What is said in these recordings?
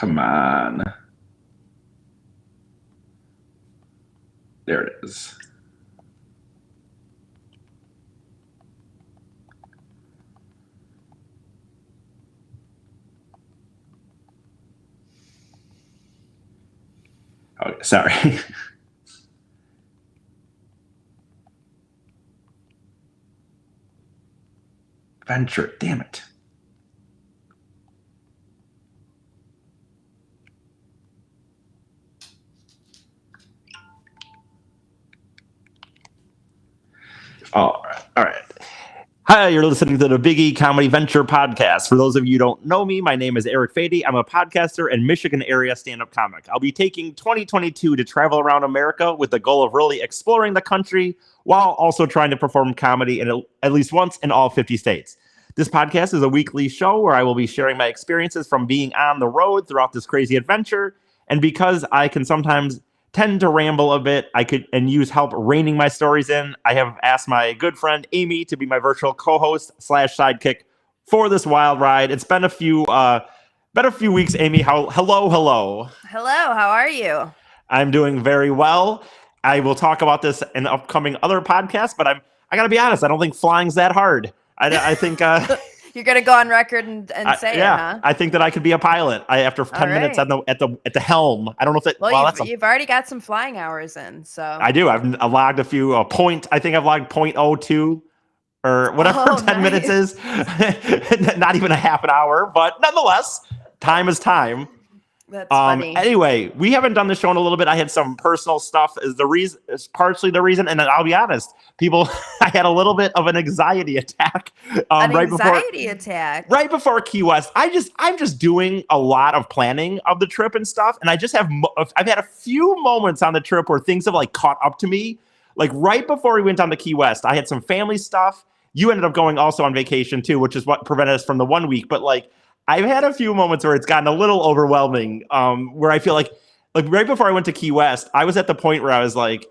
Come on. There it is. Oh, sorry. Venture, damn it. All right. All right. Hi, you're listening to the Biggie Comedy Venture podcast. For those of you who don't know me, my name is Eric Fady. I'm a podcaster and Michigan area stand-up comic. I'll be taking 2022 to travel around America with the goal of really exploring the country while also trying to perform comedy in at least once in all 50 states. This podcast is a weekly show where I will be sharing my experiences from being on the road throughout this crazy adventure. And because I can sometimes tend to ramble a bit, I could and use help reining my stories in, I have asked my good friend Amy to be my virtual co-host / sidekick for this wild ride. It's been a few weeks, Amy. Hello. Hello, how are you? I'm doing very well. I will talk about this in upcoming other podcasts, but I gotta be honest, I don't think flying's that hard. I think you're gonna go on record and say it, huh? I think that I could be a pilot. After 10 minutes at the helm. I don't know if that. Well, you've already got some flying hours in, so I do. I've logged a few point. I think I've logged 0.02 or whatever 10 minutes is. Not even a half an hour, but nonetheless, time is time. That's funny. Anyway, we haven't done the show in a little bit. I had some personal stuff is partially the reason, and I'll be honest, I had a little bit of an anxiety attack. Right before Key West. I'm just doing a lot of planning of the trip and stuff, and I've had a few moments on the trip where things have like caught up to me. Like right before we went on to Key West, I had some family stuff. You ended up going also on vacation too, which is what prevented us from the 1 week. But like, I've had a few moments where it's gotten a little overwhelming, where I feel like right before I went to Key West, I was at the point where I was like,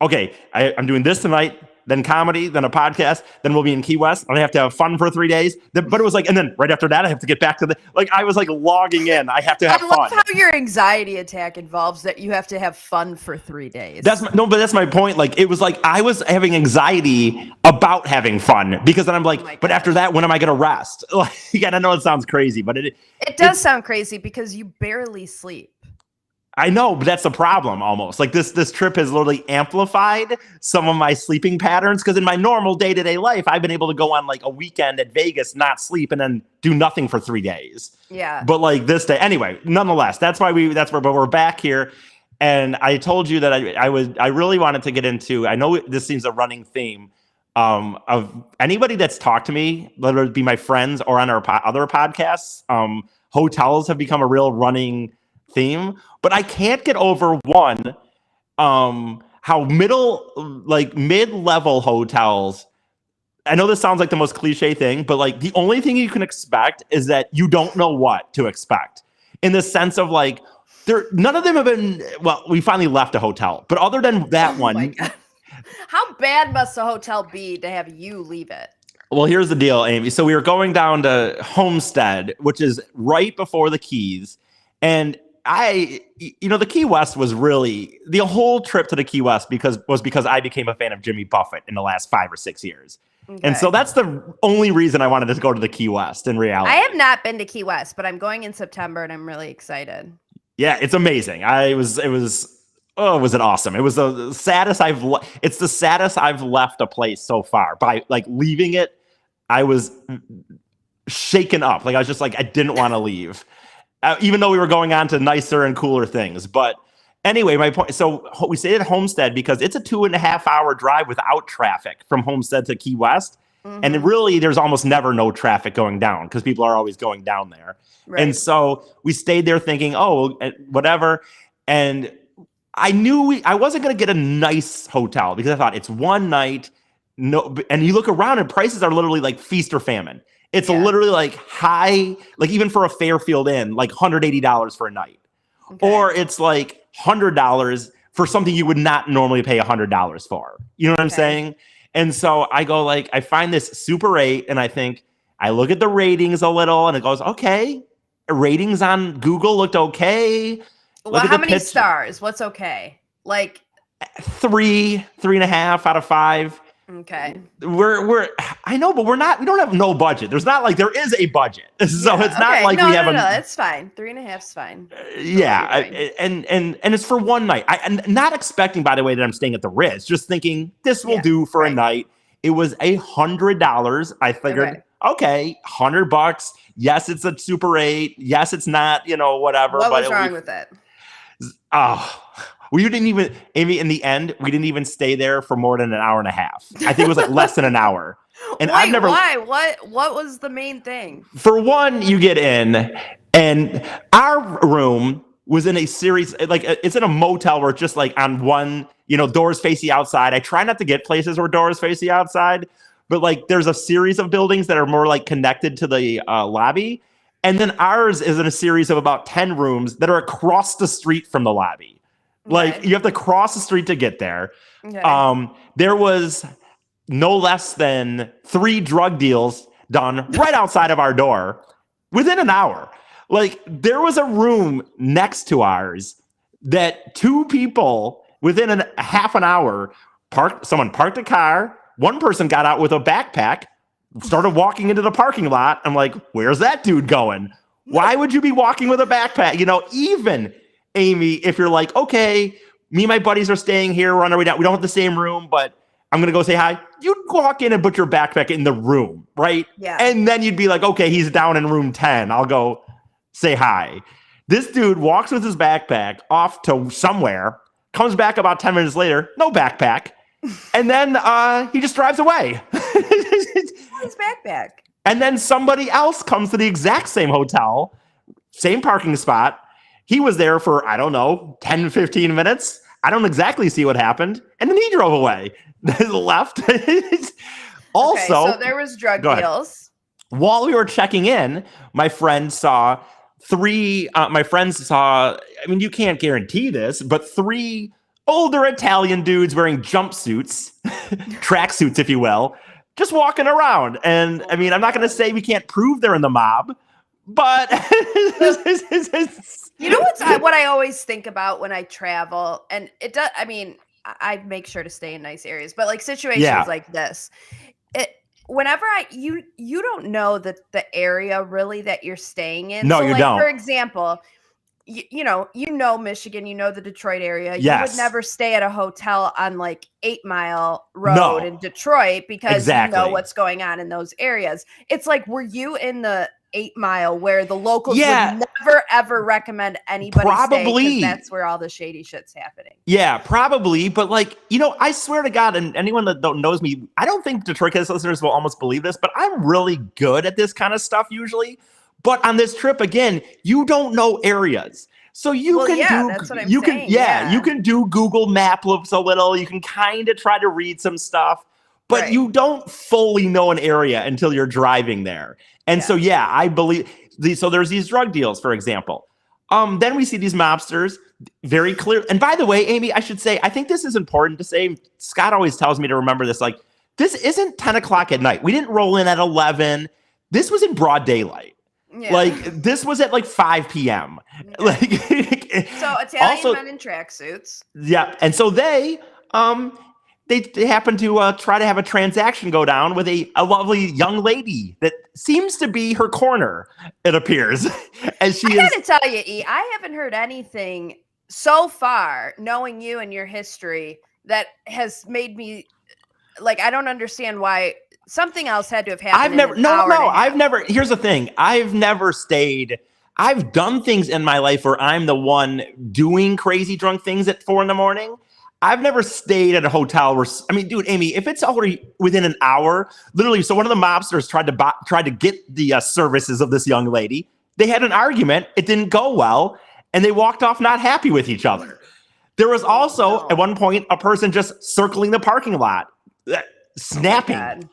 okay, I'm doing this tonight, then comedy, then a podcast, then we'll be in Key West, and I have to have fun for 3 days. But it was like, and then right after that, I have to get back to I was like logging in. I have to have fun. I love how your anxiety attack involves that you have to have fun for 3 days. But that's my point. Like, it was like I was having anxiety about having fun because then I'm like, but after that, when am I going to rest? Like, I know it sounds crazy, but it does sound crazy because you barely sleep. I know, but that's the problem almost. Like this trip has literally amplified some of my sleeping patterns because in my normal day-to-day life, I've been able to go on like a weekend at Vegas, not sleep, and then do nothing for 3 days. Yeah. But like this day, anyway, nonetheless, but we're back here. And I told you that I really wanted to get into, I know this seems a running theme of anybody that's talked to me, whether it be my friends or on our other podcasts, hotels have become a real running theme, but I can't get over one, how mid-level hotels, I know this sounds like the most cliche thing, but like the only thing you can expect is that you don't know what to expect in the sense of like, none of them have been, well, we finally left a hotel, but other than that one. My God. How bad must a hotel be to have you leave it? Well, here's the deal, Amy. So we were going down to Homestead, which is right before the Keys. And the Key West was really the whole trip to the Key West because I became a fan of Jimmy Buffett in the last 5 or 6 years. Okay. And so that's the only reason I wanted to go to the Key West in reality. I have not been to Key West, but I'm going in September and I'm really excited. Yeah, it's amazing. Was it awesome? It was the saddest it's the saddest I've left a place so far. By like leaving it, I was shaken up. Like I was just like, I didn't want to leave. Even though we were going on to nicer and cooler things. But anyway, my point. So we stayed at Homestead because it's a 2.5 hour drive without traffic from Homestead to Key West. Mm-hmm. And really, there's almost never no traffic going down because people are always going down there. Right. And so we stayed there thinking, oh, whatever. And I knew I wasn't going to get a nice hotel because I thought it's one night. No, and you look around and prices are literally like feast or famine. It's literally like high, like even for a Fairfield Inn, like $180 for a night. Okay. Or it's like $100 for something you would not normally pay $100 for. You know what I'm saying? And so I go I find this Super 8 and I look at the ratings a little and it goes, okay, Ratings on Google looked okay. Well, how many stars? What's okay? Like 3.5 out of 5. Okay. I know, but we don't have no budget. There's not like there is a budget. So it's not like we have no, it's fine. 3.5 is fine. Yeah. And it's for one night. I'm not expecting, by the way, that I'm staying at the Ritz, just thinking this will do for a night. It was $100. I figured, okay, $100. Yes, it's a Super 8. Yes, it's not, whatever. What was wrong with it? Oh, we didn't even, Amy, in the end, we didn't even stay there for more than an hour and a half. I think it was like less than an hour. And Wait, why? What was the main thing? For one, you get in, and our room was in a series, like it's in a motel where it's just like on one, doors face the outside. I try not to get places where doors face the outside, but like there's a series of buildings that are more like connected to the lobby. And then ours is in a series of about 10 rooms that are across the street from the lobby. Like you have to cross the street to get there. Okay. There was no less than 3 drug deals done right outside of our door within an hour. Like there was a room next to ours that 2 people within a half an hour someone parked a car. One person got out with a backpack, started walking into the parking lot. I'm like, where's that dude going? Why would you be walking with a backpack? Even Amy, if you're like, okay, me and my buddies are staying here, we're on our way down. We don't have the same room, but I'm going to go say hi. You'd walk in and put your backpack in the room, right? Yeah. And then you'd be like, okay, he's down in room 10. I'll go say hi. This dude walks with his backpack off to somewhere, comes back about 10 minutes later, no backpack. And then he just drives away. His backpack. And then somebody else comes to the exact same hotel, same parking spot. He was there for, I don't know, 10, 15 minutes. I don't exactly see what happened. And then he drove away. Left. Also, okay, so there was drug deals. While we were checking in, my friends saw, I mean, you can't guarantee this, but 3 older Italian dudes wearing jumpsuits, tracksuits, if you will, just walking around. And I mean, I'm not going to say we can't prove they're in the mob, but what I always think about when I travel, and it does, I mean, I make sure to stay in nice areas, but like situations like this, whenever you don't know the area really that you're staying in. No, so you don't. For example, you know Michigan, the Detroit area. You would never stay at a hotel on like 8 Mile Road in Detroit because you know what's going on in those areas. It's like, were you in the 8 Mile where the locals would never ever recommend anybody stay, 'cause that's where all the shady shit's happening? Yeah, probably. But like, I swear to God, and anyone that knows me, I don't think Detroit Kids listeners will almost believe this, but I'm really good at this kind of stuff usually. But on this trip, again, you don't know areas. So you that's what I'm saying. You can do Google Map loops a little. You can kind of try to read some stuff, but you don't fully know an area until you're driving there. And so, I believe so there's these drug deals, for example. Then we see these mobsters very clear. And by the way, Amy, I should say, I think this is important to say. Scott always tells me to remember this. Like, this isn't 10 o'clock at night. We didn't roll in at 11. This was in broad daylight. Yeah. Like, this was at like 5 p.m. Yeah. Like, so Italian men in tracksuits. Yeah. And so they happen to try to have a transaction go down with a lovely young lady that seems to be her corner, it appears. As I gotta tell you, E, I haven't heard anything so far, knowing you and your history, that has made me like, I don't understand why. Something else had to have happened. Here's the thing. I've never stayed. I've done things in my life where I'm the one doing crazy drunk things at 4 a.m. I've never stayed at a hotel where, I mean, dude, Amy, if it's already within an hour, literally. So one of the mobsters tried to get the services of this young lady. They had an argument. It didn't go well. And they walked off not happy with each other. There was also at one point a person just circling the parking lot, snapping.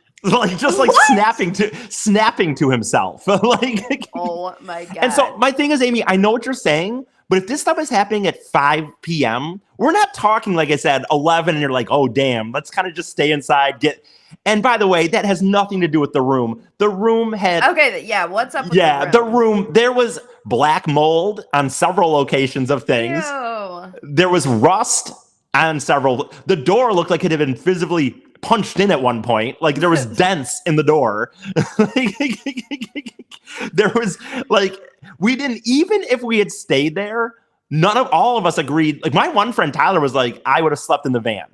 Snapping to himself. Like, oh my God. And so my thing is, Amy, I know what you're saying, but if this stuff is happening at 5 p.m., we're not talking, like I said, 11, and you're like, oh, damn, let's kind of just stay inside. And by the way, that has nothing to do with the room. The room had... Okay, what's up with the room? There was black mold on several locations of things. Ew. There was rust on several. The door looked like it had been visibly punched in at one point. Like there was dents in the door. There was like, we didn't, even if we had stayed there, all of us agreed. Like my one friend Tyler was like, I would have slept in the van.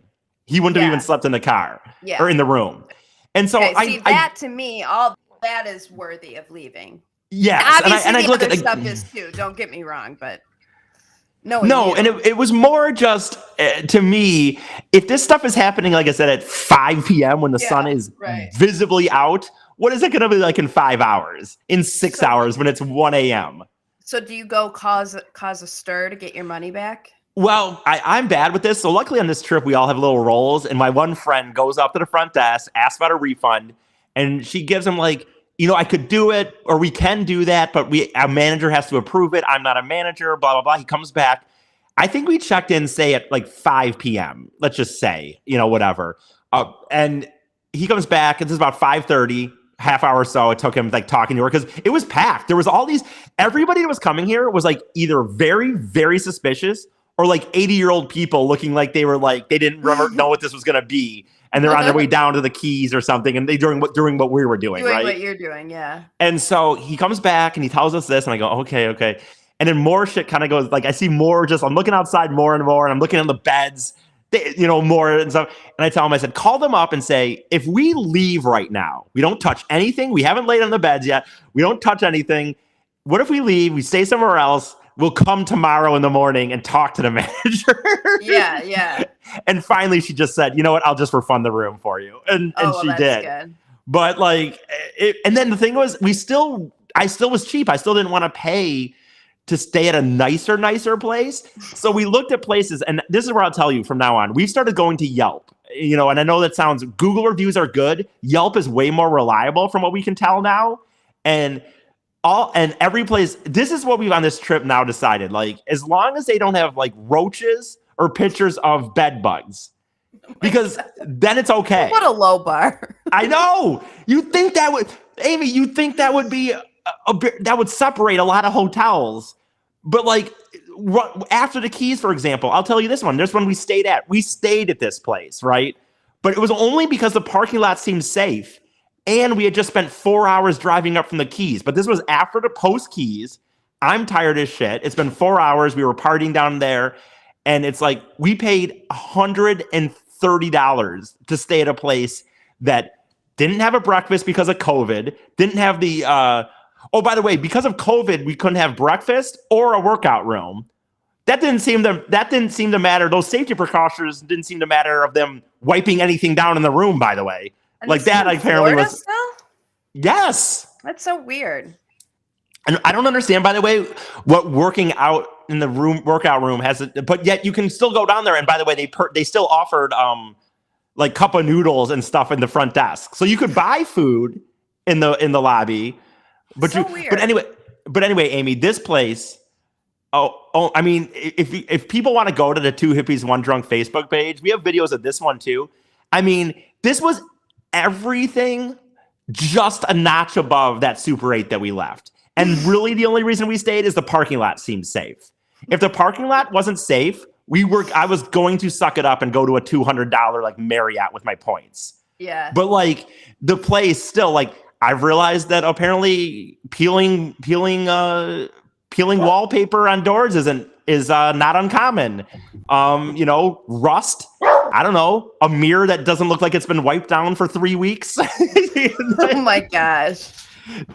He wouldn't have even slept in the car or in the room. And so to me, all that is worthy of leaving. Yes. Obviously, and I look at stuff is too. Don't get me wrong, but no, and it was more just to me, if this stuff is happening, like I said, at 5 p.m. when the sun is visibly out, what is it going to be like in 5 hours? In 6 hours when it's 1 a.m.? So do you go cause a stir to get your money back? Well, I'm bad with this. So luckily on this trip, we all have little roles. And my one friend goes up to the front desk, asks about a refund, and she gives him like, I could do it, or we can do that, but our manager has to approve it. I'm not a manager, blah, blah, blah. He comes back. I think we checked in, say, at like 5 p.m. Let's just say, whatever. And he comes back. This is about 5:30, half hour or so. It took him like talking to her because it was packed. There was everybody that was coming here was like either very, very suspicious or like 80-year-old people looking like they were like, they didn't know what this was going to be. And they're on their way down to the Keys or something, and they doing what we were doing, right? What you're doing, yeah. And so he comes back and he tells us this, and I go, okay. And then more shit kind of goes, like I see more. I'm looking outside more and more, and I'm looking on the beds, more and stuff. And I tell him, I said, call them up and say, if we leave right now, we don't touch anything. We haven't laid on the beds yet. We don't touch anything. What if we leave? We stay somewhere else. We'll come tomorrow in the morning and talk to the manager. Yeah. And finally, she just said, you know what? I'll just refund the room for you. And she did. Good. But like, and then the thing was, I still was cheap. I still didn't want to pay to stay at a nicer place. So we looked at places, and this is where I'll tell you from now on, we've started going to Yelp, and I know that sounds, Google reviews are good. Yelp is way more reliable from what we can tell now. And every place, this is what we've on this trip now decided, like, as long as they don't have like roaches or pictures of bed bugs, because then it's okay. What a low bar. I know. You think that would be that would separate a lot of hotels. But like after the Keys, for example, I'll tell you this one we stayed at. We stayed at this place, right? But it was only because the parking lot seemed safe. And we had just spent 4 hours driving up from the Keys. But this was after the post Keys. I'm tired as shit. It's been 4 hours. We were partying down there. And it's like we paid $130 to stay at a place that didn't have a breakfast because of COVID. Didn't have the, by the way, because of COVID, we couldn't have breakfast or a workout room. That didn't seem to matter. Those safety precautions didn't seem to matter of them wiping anything down in the room, by the way. And like that apparently was still? Yes. That's so weird. And I don't understand, by the way, what working out in the workout room has, but yet you can still go down there. And by the way, they still offered like cup of noodles and stuff in the front desk, so you could buy food in the lobby. But weird. But anyway, Amy, this place. Oh, I mean, if people want to go to the Two Hippies One Drunk Facebook page, we have videos of this one too. I mean, this was everything just a notch above that Super 8 that we left. And really the only reason we stayed is the parking lot seemed safe. If the parking lot wasn't safe, I was going to suck it up and go to a $200 like Marriott with my points. Yeah. But like the place still, like I've realized that apparently peeling wallpaper on doors is not uncommon. Rust. I don't know, a mirror that doesn't look like it's been wiped down for 3 weeks. Oh my gosh.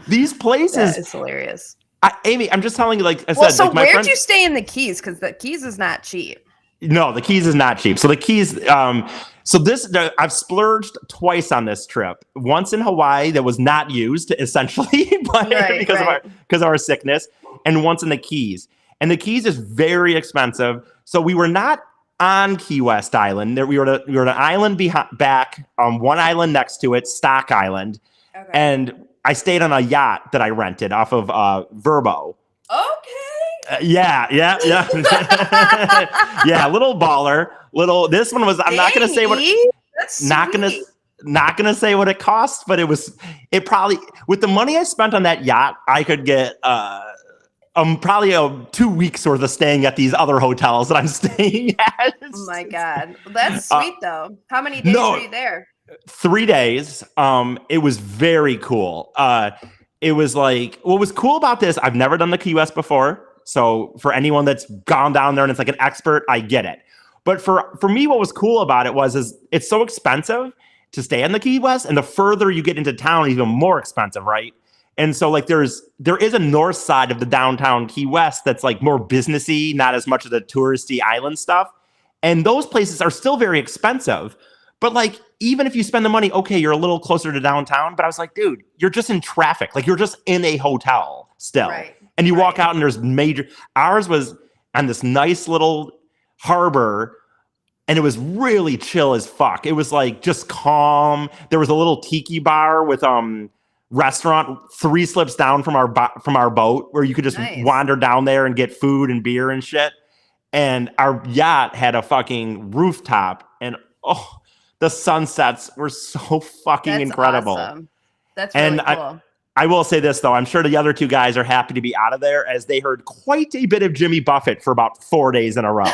These places. It's hilarious. Amy, I'm just telling you, like I said. So like where'd you stay in the Keys? Because the Keys is not cheap. No, the Keys is not cheap. So the Keys, I've splurged twice on this trip. Once in Hawaii that was not used, essentially, because of our sickness, and once in the Keys. And the Keys is very expensive. So we were not on Key West Island. We were an island back, one island next to it, Stock Island. Okay. And I stayed on a yacht that I rented off of Verbo. Okay. Yeah. Yeah, little baller. This one was, I'm not going to say what, not going to say what it cost, but it probably, with the money I spent on that yacht, I could get probably 2 weeks worth of staying at these other hotels that I'm staying at. Oh my God. That's sweet though. How many days were you there? 3 days. It was very cool. It was like, what was cool about this, I've never done the Key West before. So for anyone that's gone down there and it's like an expert, I get it. But for me, what was cool about it is it's so expensive to stay in the Key West. And the further you get into town, even more expensive, right? And so like there is a north side of the downtown Key West that's like more businessy, not as much of the touristy island stuff. And those places are still very expensive. But like, even if you spend the money, okay, you're a little closer to downtown. But I was like, dude, you're just in traffic. Like you're just in a hotel still. Right. And you walk out and there's ours was on this nice little harbor. And it was really chill as fuck. It was like just calm. There was a little tiki bar with restaurant 3 slips down from our boat where you could just wander down there and get food and beer and shit. And our yacht had a fucking rooftop, and the sunsets were so fucking incredible. Awesome. That's really cool. I will say this though, I'm sure the other 2 guys are happy to be out of there as they heard quite a bit of Jimmy Buffett for about 4 days in a row.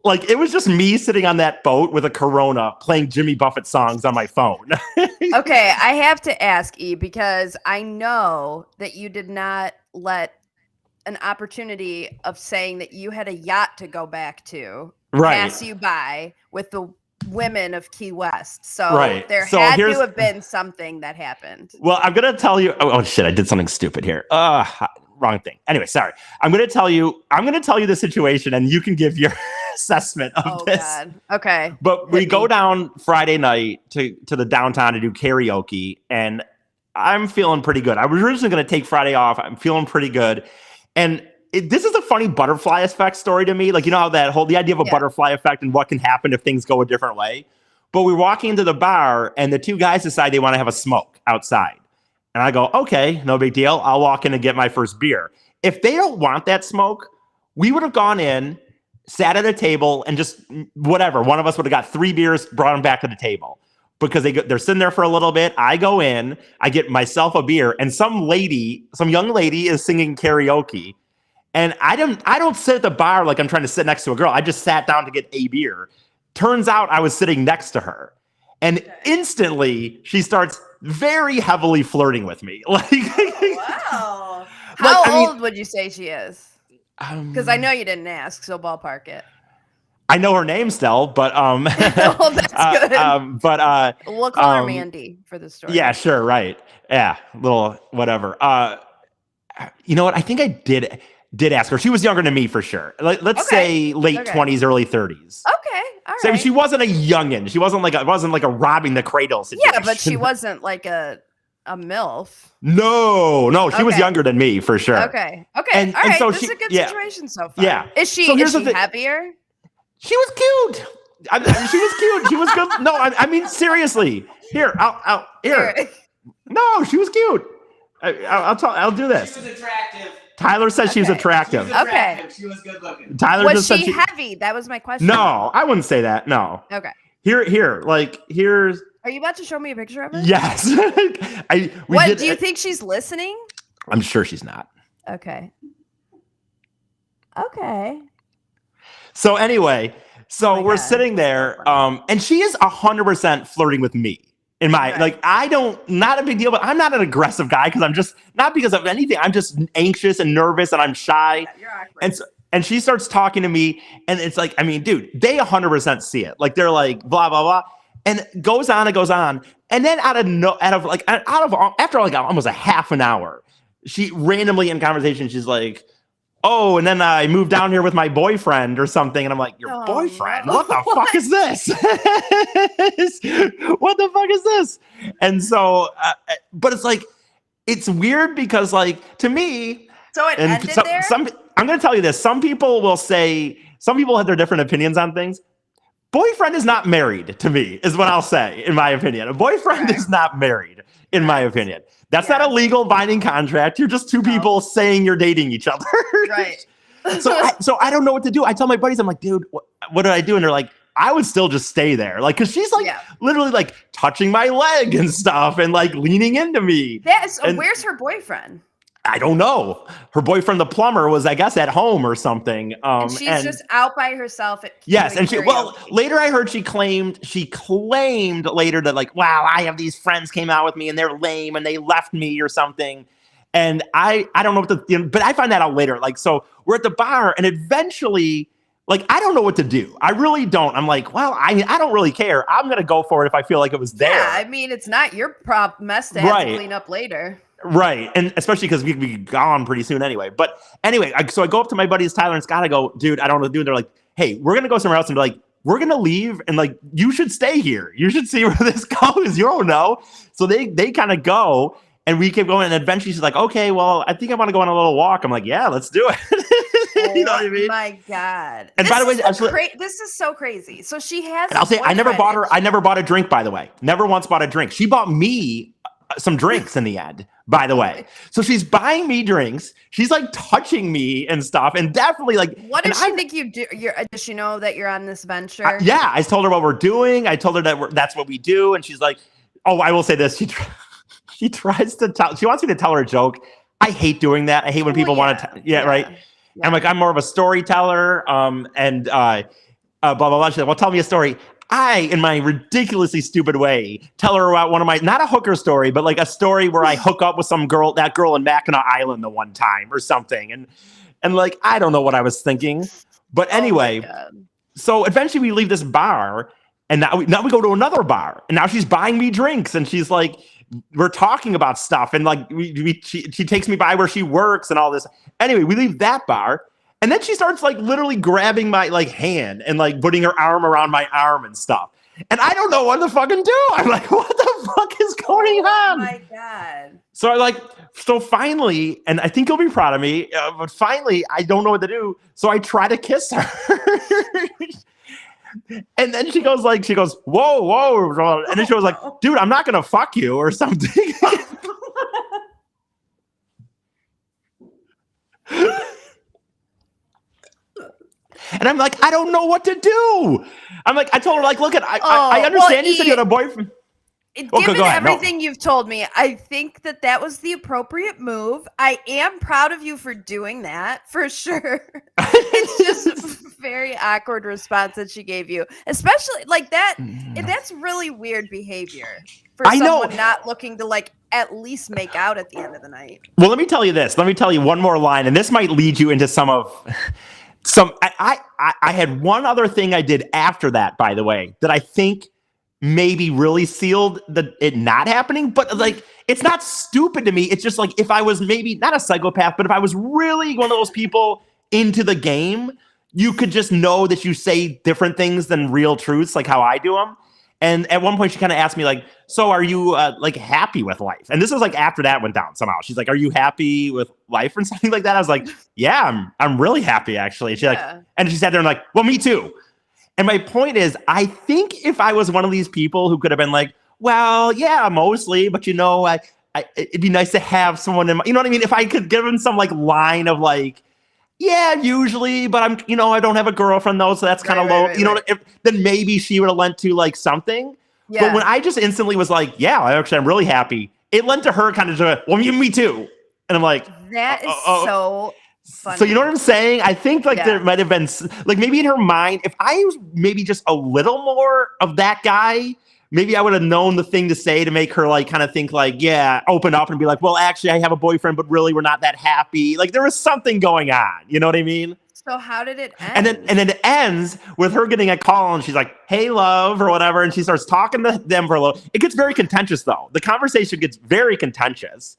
Like it was just me sitting on that boat with a Corona playing Jimmy Buffett songs on my phone. Okay, I have to ask E, because I know that you did not let an opportunity of saying that you had a yacht to go back to pass you by with the women of Key West. So there had to have been something that happened. Well, I'm going to tell you. Oh shit, I did something stupid here. Wrong thing. Anyway, sorry. I'm going to tell you the situation and you can give your assessment of this. God. Okay. But we go down Friday night to the downtown to do karaoke, and I'm feeling pretty good. I was originally going to take Friday off. I'm feeling pretty good. And this is a funny butterfly effect story to me. Like, you know how the idea of a butterfly effect and what can happen if things go a different way. But we're walking into the bar and the 2 guys decide they want to have a smoke outside. And I go, okay, no big deal. I'll walk in and get my first beer. If they don't want that smoke, we would have gone in, sat at a table, and just whatever. One of us would have got 3 beers, brought them back to the table. Because they're sitting there for a little bit. I go in, I get myself a beer, and some young lady is singing karaoke. And I don't sit at the bar like I'm trying to sit next to a girl. I just sat down to get a beer. Turns out I was sitting next to her. And instantly she starts very heavily flirting with me. Like, wow. How old would you say she is? Because I know you didn't ask, so ballpark it. I know her name still, but oh, that's good. But we'll call her Mandy for the story. Yeah, sure, right. Yeah, little whatever. You know what? I think I did ask her. She was younger than me for sure. Let's say late 20s, early 30s. Okay, all right. So she wasn't a youngin. She wasn't like a robbing the cradle situation. Yeah, but she wasn't like a MILF. No, she was younger than me for sure. Okay, and all right. So this is a good situation so far. Yeah. Is she happier? She was cute. She was cute. She was good. No, I mean seriously. Here, I'll here. No, she was cute. I'll do this. She was attractive. Tyler said she was attractive. Okay. She was good looking. Tyler was she heavy? That was my question. No, I wouldn't say that. No. Okay. Here's. Are you about to show me a picture of her? Yes. Do you think she's listening? I'm sure she's not. Okay. So anyway, we're sitting there, and she is 100% flirting with me. In my not a big deal, but I'm not an aggressive guy because I'm just not because of anything. I'm just anxious and nervous and I'm shy. Yeah, you're awkward. And she starts talking to me, and it's like, I mean, dude, they 100% see it. Like they're like blah blah blah, and it goes on, and then after like almost a half an hour, she randomly in conversation, she's like, oh, and then I moved down here with my boyfriend or something. And I'm like, your boyfriend? What the fuck is this? What the fuck is this? And so, but it's like, it's weird because like, to me. So it ended there? I'm going to tell you this. Some people have their different opinions on things. Boyfriend is not married to me, is what I'll say, in my opinion. A boyfriend is not married, in my opinion. That's not a legal binding contract. You're just 2 people saying you're dating each other. Right. So I don't know what to do. I tell my buddies, I'm like, dude, what did I do? And they're like, I would still just stay there. Like, cause she's like literally like touching my leg and stuff and like leaning into me. Where's her boyfriend? I don't know. Her boyfriend, the plumber, was, I guess, at home or something. And she's just out by herself. Yes, and later I heard she claimed later that, like, wow, I have these friends came out with me and they're lame and they left me or something. And I don't know what but I find that out later. Like, so we're at the bar and eventually, like, I don't know what to do. I really don't. I'm like, well, I don't really care. I'm going to go for it if I feel like it was there. Yeah, I mean, it's not your mess to have to clean up later. Right. And especially because we'd be gone pretty soon anyway. But anyway, so I go up to my buddies, Tyler and Scott. I go, dude, I don't know what to do. And they're like, hey, we're going to go somewhere else. And they're like, we're going to leave. And like, you should stay here. You should see where this goes. You don't know. So they kind of go. And we keep going, and eventually she's like, okay, well, I think I want to go on a little walk. I'm like, yeah, let's do it. You know what I mean? Oh my God. And by the way, this is so crazy. So she has, and I'll say, I never bought a drink, by the way. Never once bought a drink. She bought me some drinks in the end, by the way. So she's buying me drinks. She's like touching me and stuff. And definitely like, what does she think you do? Does she know that you're on this venture? Yeah. I told her what we're doing. I told her that that's what we do. And she's like, oh, I will say this. She tries to she wants me to tell her a joke. I hate doing that. I hate when people want to, right? Yeah. I'm like, I'm more of a storyteller. And blah, blah, blah. She's like, well, tell me a story. I, in my ridiculously stupid way, tell her about one of my, not a hooker story, but like a story where I hook up with that girl in Mackinac Island the one time or something. And like, I don't know what I was thinking. But anyway, so eventually we leave this bar and now we go to another bar and now she's buying me drinks and she's like, we're talking about stuff and like she takes me by where she works and all this. Anyway, we leave that bar and then she starts like literally grabbing my like hand and like putting her arm around my arm and stuff. And I don't know what to fucking do. I'm like, what the fuck is going on? Oh my God. So finally, and I think you'll be proud of me, but finally I don't know what to do. So I try to kiss her. And then she goes, whoa, whoa. And then she was like, dude, I'm not going to fuck you or something. And I'm like, I don't know what to do. I'm like, I told her, like, look, I understand you said you had a boyfriend. Given everything you've told me, I think that was the appropriate move. I am proud of you for doing that, for sure. It's just a very awkward response that she gave you, especially like that. That's really weird behavior for someone not looking to like at least make out at the end of the night. Well, let me tell you this. Let me tell you one more line, and this might lead you into I had one other thing I did after that, by the way, that I think maybe really sealed it not happening, but like, it's not stupid to me. It's just like, if I was maybe not a psychopath, but if I was really one of those people into the game, you could just know that you say different things than real truths, like how I do them. And at one point she kind of asked me like, so are you like happy with life? And this was like after that went down somehow. She's like, are you happy with life or something like that? I was like, yeah, I'm really happy actually. She's like, and she sat there and like, well, me too. And my point is, I think if I was one of these people who could have been like, well, yeah, mostly, but you know, it'd be nice to have someone in my, you know what I mean? If I could give him some like line of like, yeah, usually, but I don't have a girlfriend though, so that's kind of low. Right. Then maybe she would have lent to like something. Yeah. But when I just instantly was like, yeah, I'm really happy. It lent to her kind of well, me too. And I'm like, that is so funny. So you know what I'm saying? I think like there might have been like maybe in her mind, if I was maybe just a little more of that guy, maybe I would have known the thing to say to make her like kind of think like, yeah, open up and be like, well, actually I have a boyfriend, but really we're not that happy. Like there was something going on. You know what I mean? So how did it end? And then it ends with her getting a call and she's like, hey, love, or whatever. And she starts talking to them for a little. It gets very contentious though. The conversation gets very contentious.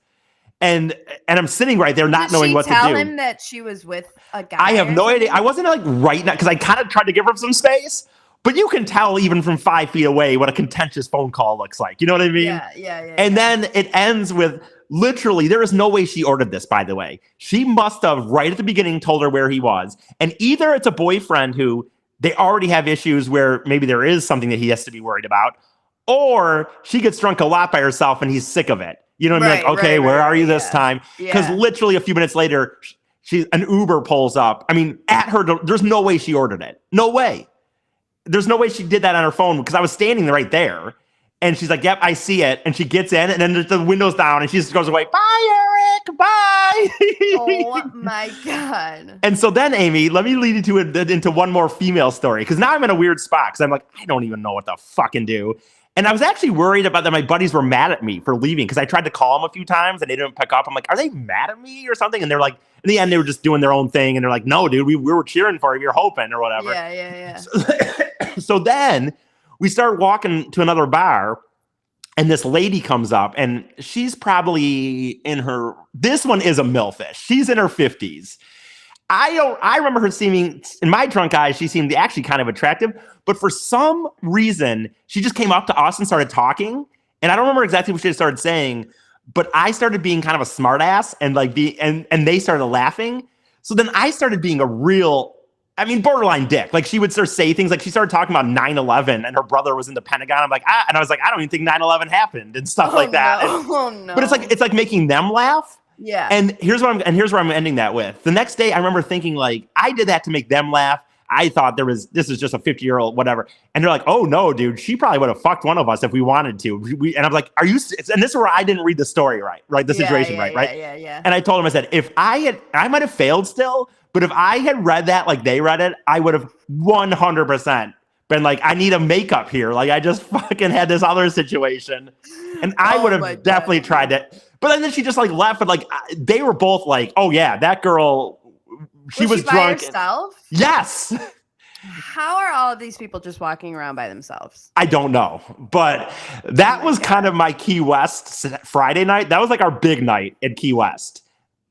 And I'm sitting right there not knowing what to do. Did she tell him that she was with a guy? I have no idea. I wasn't like right now because I kind of tried to give her some space. But you can tell even from 5 feet away what a contentious phone call looks like. You know what I mean? Yeah. And then it ends with literally, there is no way she ordered this, by the way. She must have right at the beginning told her where he was. And either it's a boyfriend who they already have issues where maybe there is something that he has to be worried about, or she gets drunk a lot by herself and he's sick of it. You know what I mean? Like, okay, where are you this time? Because literally a few minutes later, an Uber pulls up. I mean, at her, there's no way she ordered it. No way. There's no way she did that on her phone because I was standing right there. And she's like, yep, I see it. And she gets in, and then the window's down, and she just goes away. Bye, Eric. Bye. Oh, my God. And so then, Amy, let me lead you into one more female story, because now I'm in a weird spot, because I'm like, I don't even know what to fucking do. And I was actually worried about that my buddies were mad at me for leaving, because I tried to call them a few times, and they didn't pick up. I'm like, are they mad at me or something? And they're like, in the end, they were just doing their own thing. And they're like, no, dude, we were cheering for you. You're hoping or whatever. Yeah. So then we start walking to another bar, and this lady comes up, and she's probably this one is a MILF-ish. She's in her 50s. I remember her seeming, in my drunk eyes, she seemed actually kind of attractive, but for some reason, she just came up to us and started talking. And I don't remember exactly what she started saying, but I started being kind of a smartass and and they started laughing. So then I started being a real, borderline dick. Like, she would start say things like, she started talking about 9/11 and her brother was in the Pentagon. I'm like, and I was like, I don't even think 9/11 happened and stuff like that. No. But it's like making them laugh. Yeah. And here's where I'm ending that with. The next day, I remember thinking, like, I did that to make them laugh. I thought this is just a 50-year-old, whatever. And they're like, oh no, dude, she probably would have fucked one of us if we wanted to. And I'm like, are you? And this is where I didn't read the story right? The situation right? Yeah. And I told him, I said, if I might have failed still, but if I had read that like they read it, I would have 100% been like, I need a makeup here. Like, I just fucking had this other situation. And I would have definitely tried it. But then she just like left, and like they were both like, oh yeah, that girl, she was drunk. By herself? Yes. How are all of these people just walking around by themselves? I don't know. But that was kind of my Key West Friday night. That was like our big night at Key West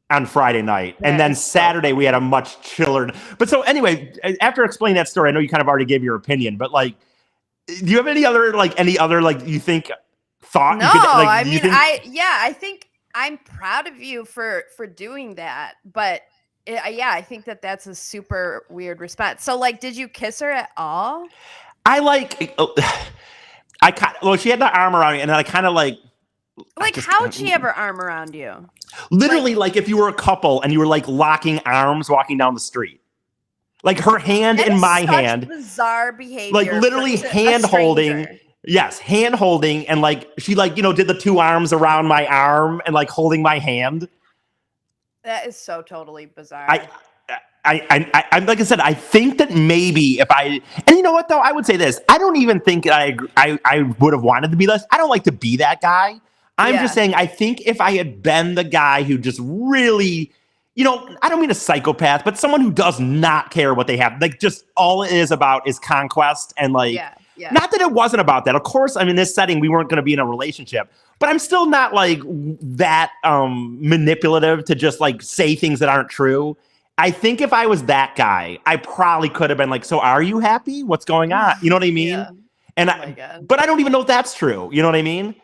on Friday night. And then Saturday we had a much chiller. But so anyway, after explaining that story, I know you kind of already gave your opinion, but like, do you have any other you think thought? No, I think I'm proud of you for doing that. But I think that's a super weird response. So like, did you kiss her at all? She had the arm around me, and I kind of like how'd she have her arm around you? Literally, like if you were a couple and you were like locking arms walking down the street, like her hand in my hand. Bizarre behavior. Like literally hand holding. Yes, hand holding, and like she did the two arms around my arm and like holding my hand. That is so totally bizarre. I like I said, I think that maybe and you know what though, I would say this. I don't even think I would have wanted to be this. I don't like to be that guy. I'm just saying, I think if I had been the guy who just really, I don't mean a psychopath, but someone who does not care what they have. Like, just all it is about is conquest. And like, not that it wasn't about that. Of course, in this setting, we weren't going to be in a relationship, but I'm still not like that manipulative to just like say things that aren't true. I think if I was that guy, I probably could have been like, so are you happy? What's going on? You know what I mean? Yeah. And but I don't even know if that's true. You know what I mean?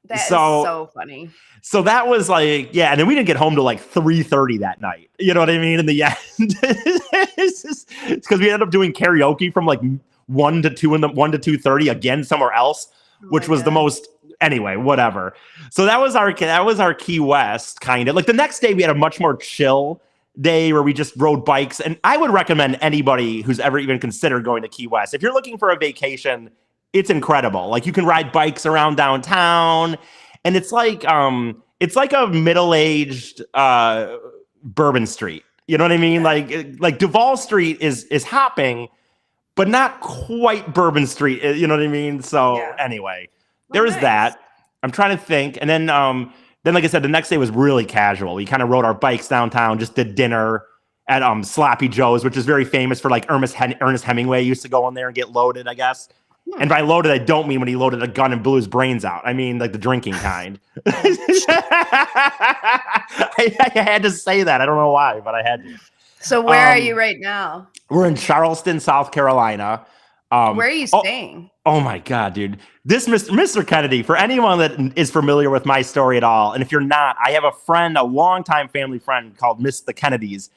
That is so funny. So that was like, and then we didn't get home till like 3:30 that night. You know what I mean? In the end, it's because we ended up doing karaoke from like 1 to 2:30 again somewhere else, which was the most. Anyway, whatever. So that was our Key West kind of. Like the next day, we had a much more chill day where we just rode bikes. And I would recommend anybody who's ever even considered going to Key West, if you're looking for a vacation, it's incredible. Like you can ride bikes around downtown, and it's like a middle-aged Bourbon Street. You know what I mean? Like Duval Street is hopping, but not quite Bourbon Street. You know what I mean? So anyway, there was that. I'm trying to think, and then like I said, the next day was really casual. We kind of rode our bikes downtown, just did dinner at Sloppy Joe's, which is very famous for like Ernest Hemingway used to go in there and get loaded, I guess. And by loaded, I don't mean when he loaded a gun and blew his brains out. I mean like the drinking kind. I had to say that. I don't know why, but I had to. So where are you right now? We're in Charleston, South Carolina. Where are you staying? Oh my God, dude. This Mr. Kennedy, for anyone that is familiar with my story at all, and if you're not, I have a friend, a longtime family friend called Miss the Kennedys,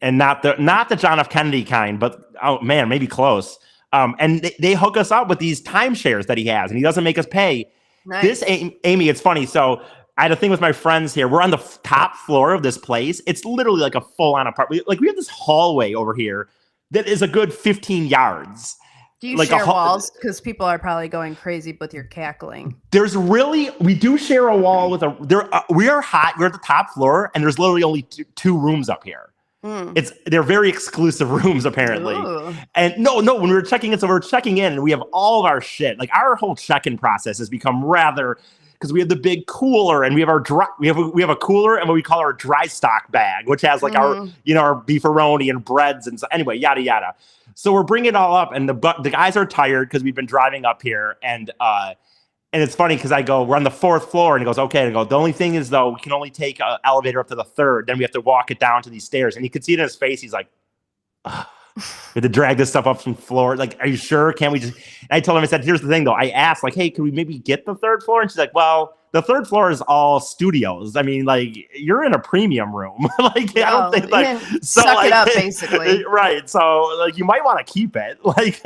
and not the John F. Kennedy kind, but oh man, maybe close. And they hook us up with these timeshares that he has, and he doesn't make us pay. Nice. This, Amy, it's funny. So I had a thing with my friends here. We're on the top floor of this place. It's literally like a full-on apartment. Like we have this hallway over here that is a good 15 yards. Do you share walls? Because people are probably going crazy with your cackling. We do share a wall with we are hot. We're at the top floor, and there's literally only two rooms up here. They're very exclusive rooms apparently. Ooh. And no, when we were checking in, and we have all of our shit. Like our whole check-in process has become rather, because we have the big cooler, and we have a cooler and what we call our dry stock bag, which has like our beefaroni and breads and so anyway, yada yada. So we're bringing it all up, and the guys are tired because we've been driving up here, and it's funny because I go, we're on the 4th floor, and he goes, okay. And I go, the only thing is though, we can only take an elevator up to the 3rd. Then we have to walk it down to these stairs. And you could see it in his face. He's like, we have to drag this stuff up from the floor. Like, are you sure? Can't we just? And I told him, I said, here's the thing though. I asked like, hey, can we maybe get the 3rd floor? And she's like, well, the 3rd floor is all studios. I mean, like you're in a premium room. Like, I don't think like, so suck like, it up basically. Right. So like, you might want to keep it. Like,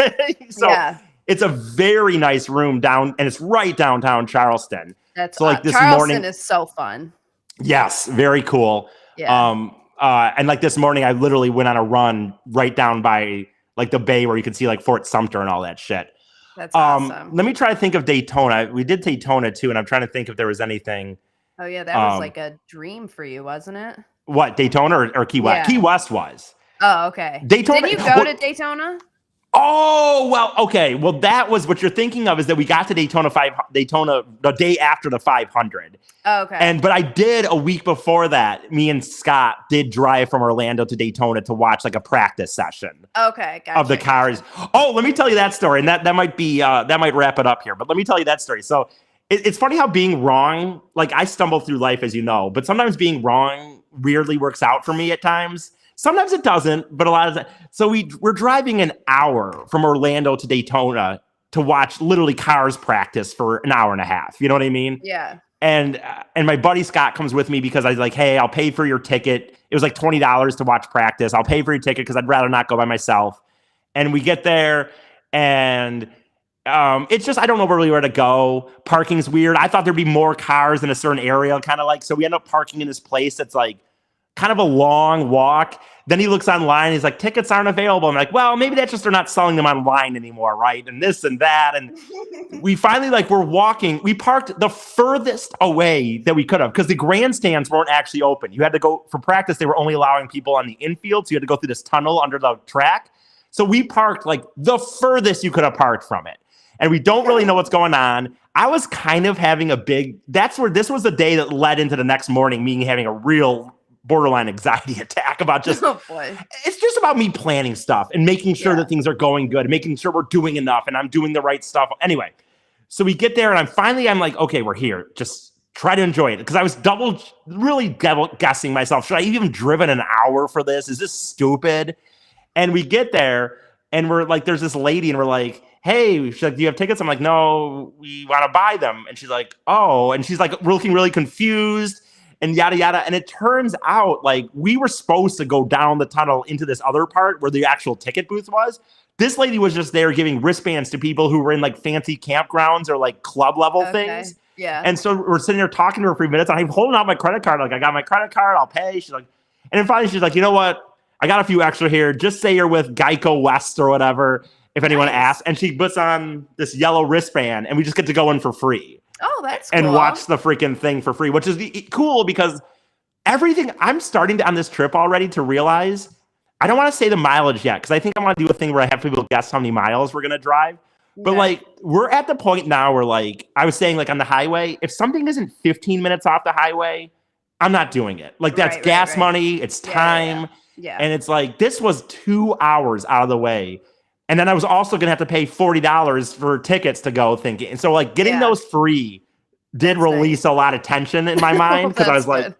so. Yeah. It's a very nice room down, and it's right downtown Charleston. That's so like this Charleston is so fun. Yes, very cool. Yeah. And like this morning, I literally went on a run right down by like the bay where you can see like Fort Sumter and all that shit. That's awesome. Let me try to think of Daytona. We did Daytona too, and I'm trying to think if there was anything. Oh yeah, that was like a dream for you, wasn't it? What, Daytona or Key West? Yeah. Key West was. Oh, okay. Daytona. Did you go to Daytona? Oh, well, okay. Well, that was what you're thinking of, is that we got to Daytona the day after the 500. Oh, okay. But I did a week before that. Me and Scott did drive from Orlando to Daytona to watch like a practice session. Okay, gotcha, of the cars. Oh, let me tell you that story, and that might be that might wrap it up here. But let me tell you that story. So it's funny how being wrong, like I stumble through life, as you know, but sometimes being wrong weirdly works out for me at times. Sometimes it doesn't, but a lot of times. So we're driving an hour from Orlando to Daytona to watch literally cars practice for an hour and a half. You know what I mean? Yeah. And my buddy Scott comes with me because I was like, hey, I'll pay for your ticket. It was like $20 to watch practice. I'll pay for your ticket because I'd rather not go by myself. And we get there, and it's just, I don't know really where to go. Parking's weird. I thought there'd be more cars in a certain area, kind of like, so we end up parking in this place that's like kind of a long walk. Then he looks online. He's like, tickets aren't available. I'm like, well, maybe that's just they're not selling them online anymore, right? And this and that. And we finally, like, we're walking. We parked the furthest away that we could have because the grandstands weren't actually open. You had to go for practice. They were only allowing people on the infield. So you had to go through this tunnel under the track. So we parked like the furthest you could have parked from it. And we don't really know what's going on. I was kind of having this was the day that led into the next morning, me having a real borderline anxiety attack about just, it's just about me planning stuff and making sure that things are going good and making sure we're doing enough and I'm doing the right stuff. Anyway, so we get there, and I'm like, okay, we're here. Just try to enjoy it. Because I was really guessing myself. Should I even driven an hour for this? Is this stupid? And we get there, and we're like, there's this lady, and we're like, hey, she's like, do you have tickets? I'm like, no, we want to buy them. And she's like, oh, and she's like looking really confused. And yada, yada. And it turns out like we were supposed to go down the tunnel into this other part where the actual ticket booth was. This lady was just there giving wristbands to people who were in like fancy campgrounds or like club level things. Yeah. And so we're sitting there talking to her for 3 minutes. And I'm holding out my credit card. Like, I got my credit card. I'll pay. She's like, and then finally she's like, you know what? I got a few extra here. Just say you're with Geico West or whatever, if anyone asks. And she puts on this yellow wristband, and we just get to go in for free. Oh, that's cool. And watch the freaking thing for free, which is cool because everything I'm starting to on this trip already to realize, I don't want to say the mileage yet because I think I want to do a thing where I have people guess how many miles we're going to drive. But like, we're at the point now where like, I was saying like on the highway, if something isn't 15 minutes off the highway, I'm not doing it. Like that's gas money. It's time. Yeah. And it's like, this was 2 hours out of the way. And then I was also going to have to pay $40 for tickets to go thinking. And so like getting those free did release a lot of tension in my mind because I was like,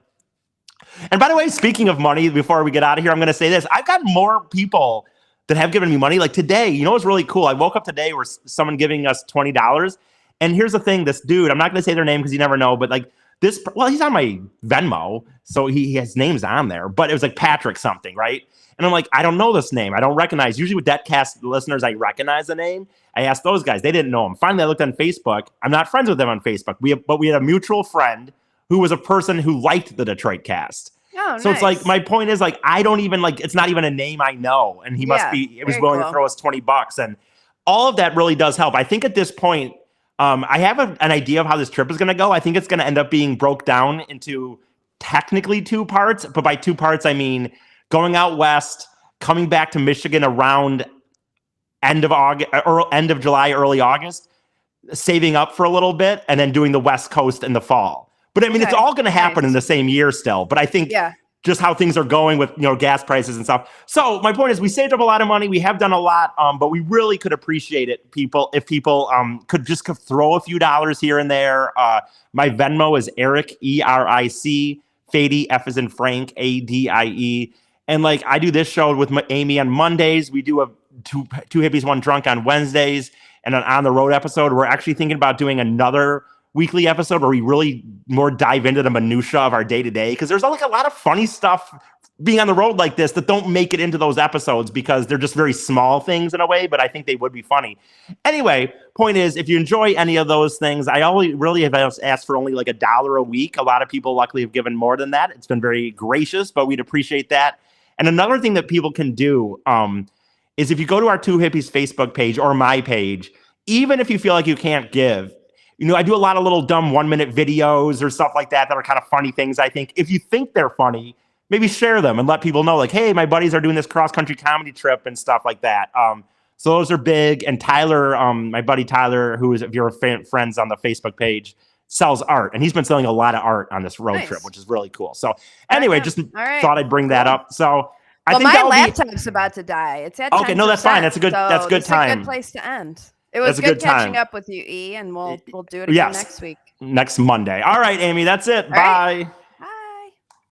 and by the way, speaking of money, before we get out of here, I'm going to say this. I've got more people that have given me money. Like today, you know what's really cool? I woke up today where someone giving us $20. And here's the thing, this dude, I'm not going to say their name because you never know, but like this, well, he's on my Venmo. So he has names on there, but it was like Patrick something, right? And I'm like, I don't know this name. I don't recognize. Usually with Deadcast listeners, I recognize the name. I asked those guys. They didn't know him. Finally, I looked on Facebook. I'm not friends with them on Facebook. But we had a mutual friend who was a person who liked the Detroit Cast. Oh, so nice. It's like, my point is like, I don't even like, it's not even a name I know. And he must be, it was willing to throw us $20. And all of that really does help. I think at this point, I have an idea of how this trip is going to go. I think it's going to end up being broke down into technically 2 parts, but by 2 parts, I mean going out west, coming back to Michigan around end of August, or end of July, early August, saving up for a little bit, and then doing the West Coast in the fall. But I mean, it's all going to happen in the same year still. But I think just how things are going with, gas prices and stuff. So my point is, we saved up a lot of money. We have done a lot, but we really could appreciate it, if people could just throw a few dollars here and there. My Venmo is Eric, ERIC, Fady, F as in Frank, ADIE. And like, I do this show with Amy on Mondays. We do a two hippies, one drunk on Wednesdays, and an on the road episode. We're actually thinking about doing another weekly episode where we really more dive into the minutia of our day to day. Cause there's like a lot of funny stuff being on the road like this that don't make it into those episodes because they're just very small things in a way, but I think they would be funny. Anyway, point is, if you enjoy any of those things, I only really have asked for only like $1 a week. A lot of people luckily have given more than that. It's been very gracious, but we'd appreciate that. And another thing that people can do is if you go to our Two Hippies Facebook page or my page, even if you feel like you can't give, I do a lot of little dumb 1-minute videos or stuff like that are kind of funny things, I think. If you think they're funny, maybe share them and let people know, like, hey, my buddies are doing this cross-country comedy trip and stuff like that. So those are big. And Tyler, my buddy Tyler, who is, if you're friends on the Facebook page, sells art. And he's been selling a lot of art on this road trip, which is really cool. So anyway, just thought I'd bring that up. So I think my laptop's about to die. It's at 10%, no, that's fine. That's a good time. A good place to end. It was good catching up with you, E, and we'll do it again next week. Next Monday. All right, Amy, that's it. Bye.